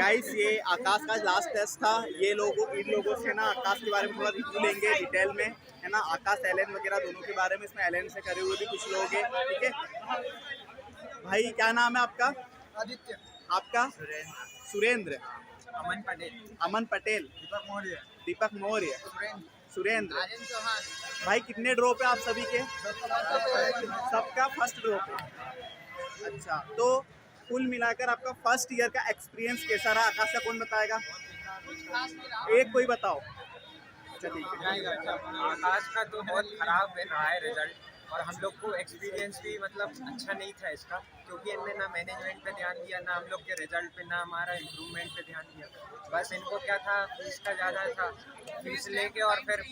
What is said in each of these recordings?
Guys ये आकाश का last test था। ये इन लोगों से ना आकाश के बारे में थोड़ा रिव्यू लेंगे डिटेल में, है ना। आकाश एलन वगैरह दोनों के बारे में, इसमें एलन से करे हुए भी कुछ लोग हैं, ठीक है। भाई क्या नाम है आपका? आदित्य। आपका? सुरेंद्र। अमन पटेल। अमन पटेल। दीपक मौर्य। दीपक मौर्य। सुरेंद्र। आर्यन चौहान। भाई कितने ड्रॉप है आप सभी के? सबका फर्स्ट ड्रॉप है। अच्छा, तो कुल मिलाकर आपका फर्स्ट ईयर का एक्सपीरियंस कैसा रहा? आकाश का कौन बताएगा? एक कोई बताओ। अच्छा ठीक है। आकाश का तो बहुत खराब रहा है रिजल्ट, और हम लोग को एक्सपीरियंस भी मतलब अच्छा नहीं था इसका, क्योंकि इनने ना मैनेजमेंट पे ध्यान दिया, ना हम लोग के रिजल्ट पे, ना हमारा इम्प्रूवमेंट पे ध्यान दिया। बस इनको क्या था, फीस का ज़्यादा था, फीस लेके और फिर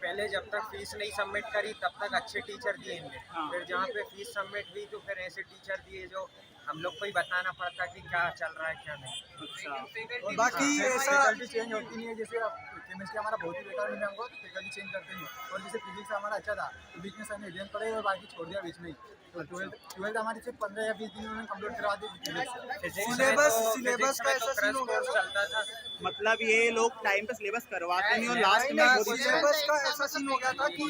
पहले जब तक फीस नहीं सबमिट करी तब तक अच्छे टीचर दिए इनने। फिर जहाँ पे फीस सबमिट हुई तो फिर ऐसे टीचर दिए जो हम लोग को ही बताना पड़ता कि क्या चल रहा है क्या नहीं। अच्छा, और बाकी ऐसा फैकल्टी चेंज होती नहीं है। जैसे अब केमिस्ट्री हमारा बहुत ही बेकार मिला हमको, तो फैकल्टी चेंज करते नहीं। और जैसे फिजिक्स हमारा अच्छा था तो बीच में हमने एग्जाम पढ़े और बाकी छोड़ दिया बीच में ही। तो ट्वेल्थ हमारी सिर्फ 15 या 20 दिन में कंप्लीट करवा दी। सिलेबस का ऐसा सीन हो गया चलता था, मतलब ये लोग टाइम पे सिलेबस करवाते नहीं और लास्ट में सिलेबस का ऐसा सीन हो गया था कि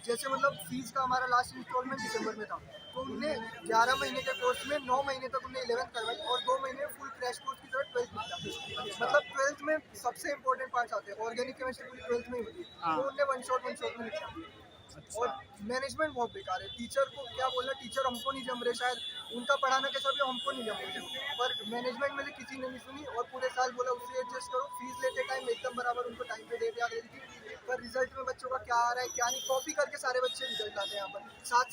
जैसे मतलब फीस का हमारा लास्ट इंस्टॉलमेंट दिसंबर में था, तो उनने 11 महीने के कोर्स में 9 महीने तक उन्हें 11th करवाई और 2 महीने फुल क्रैश कोर्स की तरह 12th मिला। मतलब 12th में सबसे इंपॉर्टेंट पार्ट्स आते हैं, ऑर्गेनिक केमिस्ट्री पूरी 12th में ही होती है, तो उनने वन शॉट में निपटा दिया। और मैनेजमेंट बहुत बेकार है। टीचर को क्या बोलना, टीचर हमको नहीं जम रहे, शायद उनका पढ़ाना कैसा भी हमको नहीं जम रहे, पर मैनेजमेंट में से किसी ने नहीं सुनी और पूरे साल बोला उससे एडजस्ट करो। फीस लेते टाइम एकदम बराबर उनको टाइम पे डेट याद रहती थी, पर रिजल्ट में बच्चों का क्या आ रहा है क्या नहीं, कॉपी करके सारे बच्चे रिजल्ट आते हैं। यहाँ पर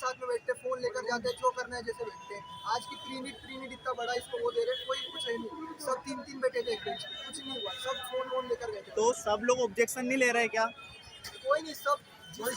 साथ में बैठते, फोन लेकर जाते हैं, जो करना है जैसे बैठते हैं। आज की प्रीमिट इतना बड़ा इसको वो दे रहे, कोई कुछ है नहीं, सब तीन बैठे थे एक बेंच पे, कुछ नहीं हुआ, सब फोन लेकर गए थे। तो सब लोग ऑब्जेक्शन नहीं ले रहे क्या? कोई नहीं, सब कोई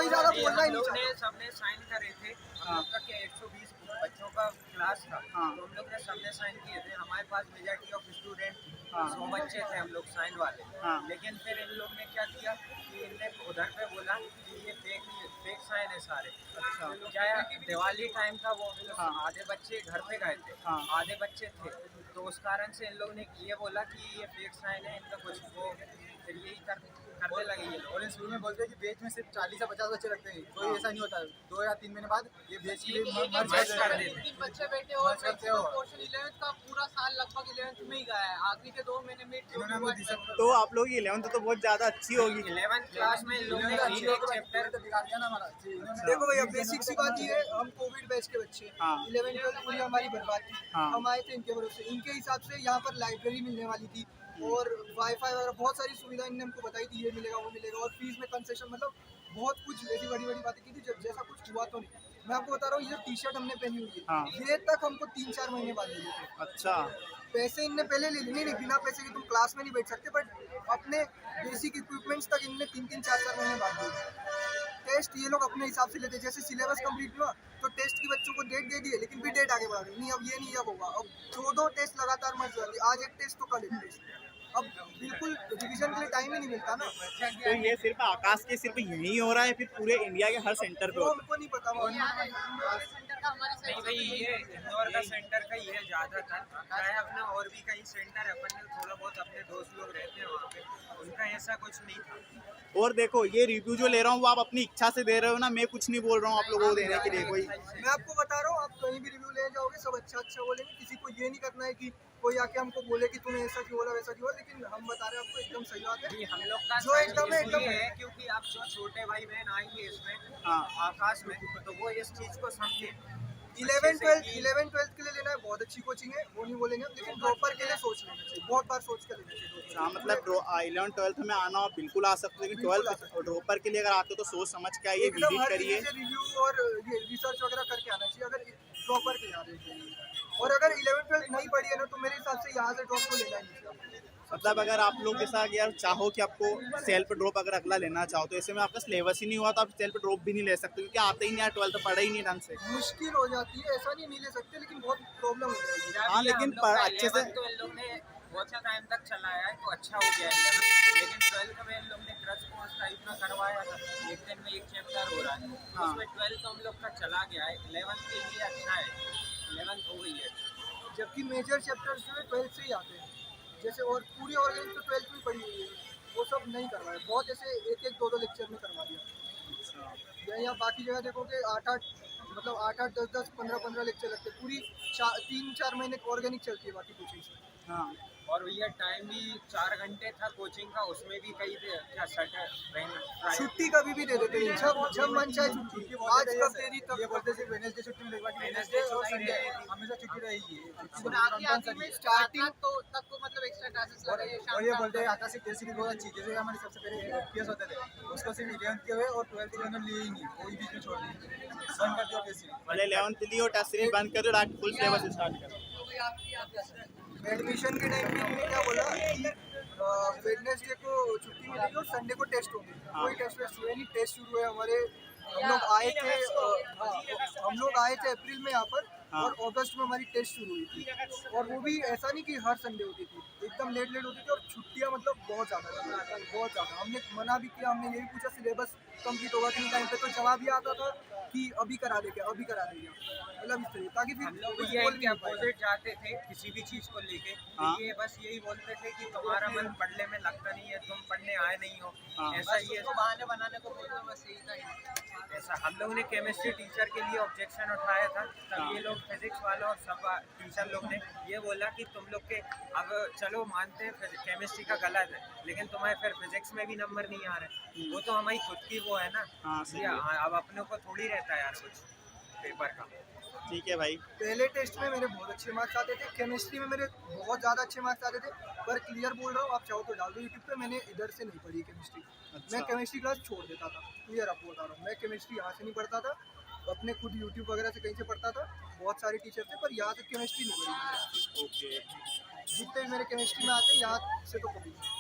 ज़्यादा बोलना ही नहीं। सबने साइन करे थे, हम लोग का क्या 120 बच्चों का क्लास था, तो हम लोग ने सबने साइन किए थे। हमारे पास मेजॉरिटी ऑफ स्टूडेंट 100 बच्चे थे हम लोग साइन वाले। लेकिन फिर इन लोग ने क्या किया कि इनने उधर पे बोला कि ये फेक साइन है सारे। अच्छा, क्या दिवाली टाइम था, वो आधे बच्चे घर पे गए थे, आधे बच्चे थे, तो उस कारण से इन लोग ने ये बोला कि ये फेक साइन है, इनका कुछ वो फिर यही करने लगे ये लोग। और इन शुरू में बोलते हैं कि बेच में सिर्फ 40 या 50 बच्चे रखते हैं, कोई ऐसा नहीं होता। 2 या 3 महीने बाद ये बेच के मर्ज कर देते हैं। बच्चे बैठे और पोर्शन 11th का पूरा साल लगभग 11th में ही गया है, आखिरी के 2 महीने में। तो आप लोग 11th तो बहुत ज्यादा अच्छी होगी। 11th क्लास में इन लोगों ने एक चैप्टर बिगाड़ दिया ना हमारा। देखो भैया, बेसिक सी बात ये है, हम कोविड बैच के बच्चे, 11th 12th पूरी हमारी बर्बाद थी। हम आए थे इनके भरोसे, इनके हिसाब से यहाँ पर लाइब्रेरी मिलने वाली थी और वाईफाई वगैरह बहुत सारी सुविधा इनने हमको बताई थी, ये मिलेगा वो मिलेगा, और फीस में कंसेशन, मतलब बहुत कुछ ऐसी बड़ी बातें की थी जैसा कुछ हुआ तो नहीं। मैं आपको बता रहा हूँ, ये टी शर्ट हमने पहनी हुई है, ये तक हमको 3-4 महीने बाद मिली थी। अच्छा, पैसे इनने पहले ले लिए, नहीं बिना पैसे के तुम क्लास में नहीं बैठ सकते, बट अपने बेसिक इक्विपमेंट्स तक इनने 3-4 महीने बाद दिए। टेस्ट ये लोग अपने हिसाब से लेते, जैसे सिलेबस कंप्लीट हुआ तो टेस्ट की बच्चों को डेट दे दिए, लेकिन फिर डेट आगे बढ़ा दी, नहीं अब ये नहीं अब होगा, अब 2 टेस्ट लगातार मर्ज जाती, आज एक टेस्ट तो कल एक टेस्ट, अब बिल्कुल रिवीजन के लिए टाइम ही नहीं मिलता ना। तो ये सिर्फ आकाश के सिर्फ यहीं हो रहा है, फिर पूरे इंडिया के हर सेंटर पे वो होता हमको नहीं पता। नहीं भाई ये इंदौर का सेंटर का ही है ज़्यादातर, है अपना और भी कहीं सेंटर है, अपन थोड़ा बहुत अपने दोस्त लोग रहते हैं वहाँ पे, उनका ऐसा कुछ नहीं था। है। और देखो ये रिव्यू जो ले रहा हूँ वो आप अपनी इच्छा से दे रहे हो ना, मैं कुछ नहीं बोल रहा हूँ आप लोगों को देने के लिए कोई। मैं आपको बता रहा हूँ, आप कहीं भी रिव्यू ले जाओगे सब अच्छा बोलेंगे, किसी को ये नहीं करना है कि कोई आके हमको बोले कि तूने ऐसा क्यों बोला वैसा क्यों बोला, लेकिन हम बता रहे हैं आपको एकदम सही बात है। हम लोग का जो एकदम है, क्योंकि आप जो छोटे भाई बहन आएंगे इसमें आकाश में, तो वो इस चीज़ को समझे। 11th 12th के लिए लेना है, बहुत अच्छी कोचिंग है, वो नहीं बोलेंगे, लेकिन ड्रॉपर के लिए सोच लेना चाहिए, बहुत बार सोच कर लेना चाहिए। हाँ, मतलब 11th 12th में आना आप बिल्कुल आ सकते हो, लेकिन 12th ड्रॉपर के लिए अगर आते हो तो सोच समझ के आइए, विजिट करिए, रिव्यू और ये रिसर्च वगैरह करके आना चाहिए अगर ड्रॉपर के यहाँ। और अगर 11th 12th नहीं पढ़ी है ना, तो मेरे हिसाब से यहाँ से ड्रॉप को लेना ही चाहिए। मतलब अगर आप लोग जैसा यार चाहो कि आपको सेल्फ ड्रॉप अगर अगला लेना चाहो, तो ऐसे में आपका सिलेबस ही नहीं हुआ तो आप सेल्फ ड्रॉप भी नहीं ले सकते, क्योंकि आते ही नहीं यार, 12th पढ़ा ही नहीं ढंग से, मुश्किल हो जाती है। ऐसा नहीं ले सकते, लेकिन बहुत प्रॉब्लम हो जाएगी। हाँ, लेकिन अच्छे से तो इन लोग ने बहुत सा टाइम तक चलाया है तो अच्छा हो गया है, लेकिन 12th में इन लोग ने क्रश कोर्स टाइप में करवाया था, एक दिन में एक चैप्टर हो रहा है, उसमें 12th तो हम लोग का चला गया है। 11th के लिए अच्छा है, 11th हो गई है। जबकि मेजर चैप्टर्स जो है 12th से ही आते हैं। जैसे और पूरी ऑर्गेनिक तो 12th में पढ़ी हुई है, वो सब नहीं करवाए, बहुत ऐसे एक एक दो दो लेक्चर में करवा दिया। या बाकी जगह देखोगे 8-8 मतलब 8-8 10-10 15-15 लेक्चर लगते हैं, पूरी 3-4 महीने ऑर्गेनिक चलती है बाकी कोचिंग से। हाँ और भैया टाइम भी 4 घंटे था कोचिंग का, उसमें भी कई थे क्या सैटरडे छुट्टी कभी भी दे देते हैं, जब मन चाहे छुट्टी, आज कब दे दी तब ये बोलते थे वेडनेसडे छुट्टी मिलेगी, बाकी वेडनेसडे और संडे हमेशा छुट्टी रहेगी। आखिरी में स्टार्टिंग तो तक को मतलब एक्स्ट्रा क्लासेस लग रही है और ये बोलते हैं आकाश की टेस्ट बहुत अच्छी, जैसे हमारे सबसे पहले पीएस होते थे, उसको सिर्फ 11th के हुए और 12th के उन्होंने लिए ही नहीं, वो बीच में छोड़ दिए, बंद कर दिया टेस्ट। मतलब 11th ली और टेस्ट सीरीज बंद कर दो, डायरेक्ट फुल सिलेबस स्टार्ट करो। एडमिशन के टाइम पे हमने क्या बोला कि वेडनेसडे को छुट्टी मिलेगी और संडे को टेस्ट होंगे। कोई टेस्ट वेस्ट हुए नहीं, टेस्ट शुरू हुए हमारे, हम लोग आए थे अप्रैल में यहाँ पर और अगस्त में हमारी टेस्ट शुरू हुई थी। और वो भी ऐसा नहीं कि हर संडे होती थी, एकदम लेट होती थी और छुट्टियाँ मतलब बहुत ज़्यादा। हमने मना भी किया, हमने ये भी पूछा सिलेबस कंप्लीट होगा कि नहीं टाइम पे, तो जवाब ये आता था कि अभी करा देंगे मतलब इस तरीके, ताकि फिर हम लोग भी यही के अपोजिट जाते थे किसी भी चीज़ को लेके। ये बस यही बोलते थे कि तुम्हारा मन पढ़ने में लगता नहीं है, तुम पढ़ने आए नहीं हो, ऐसा ही है। बहाने बनाने को बोलते बस यही था। ऐसा हम लोग ने केमिस्ट्री टीचर के लिए ऑब्जेक्शन उठाया था, तब ये लोग फिजिक्स वालों और सब टीचर लोग ने ये बोला कि तुम लोग के अब चलो मानते हैं केमिस्ट्री का गलत है, लेकिन तुम्हारे फिर फिजिक्स में भी नंबर नहीं आ रहे, वो तो हमारी खुद की वो है ना। अब अपनों को थोड़ी रहता है यार कुछ पेपर का। ठीक है भाई। पहले टेस्ट में मेरे बहुत अच्छे मार्क्स आते थे, केमिस्ट्री में मेरे बहुत ज़्यादा अच्छे मार्क्स आते थे, पर क्लियर बोल रहा हूँ, आप चाहो तो डाल दो यूट्यूब पे, मैंने इधर से नहीं पढ़ी केमिस्ट्री। मैं केमिस्ट्री क्लास छोड़ देता था, क्लियर आपको बता रहा हूँ, मैं केमिस्ट्री यहाँ से नहीं पढ़ता था, अपने खुद यूट्यूब वगैरह से कहीं से पढ़ता था, बहुत सारे टीचर थे, पर यहाँ से केमिस्ट्री नहीं पढ़ी। ओके। जितने भी मेरे केमिस्ट्री में आते हैं यहाँ से तो कभी नहीं।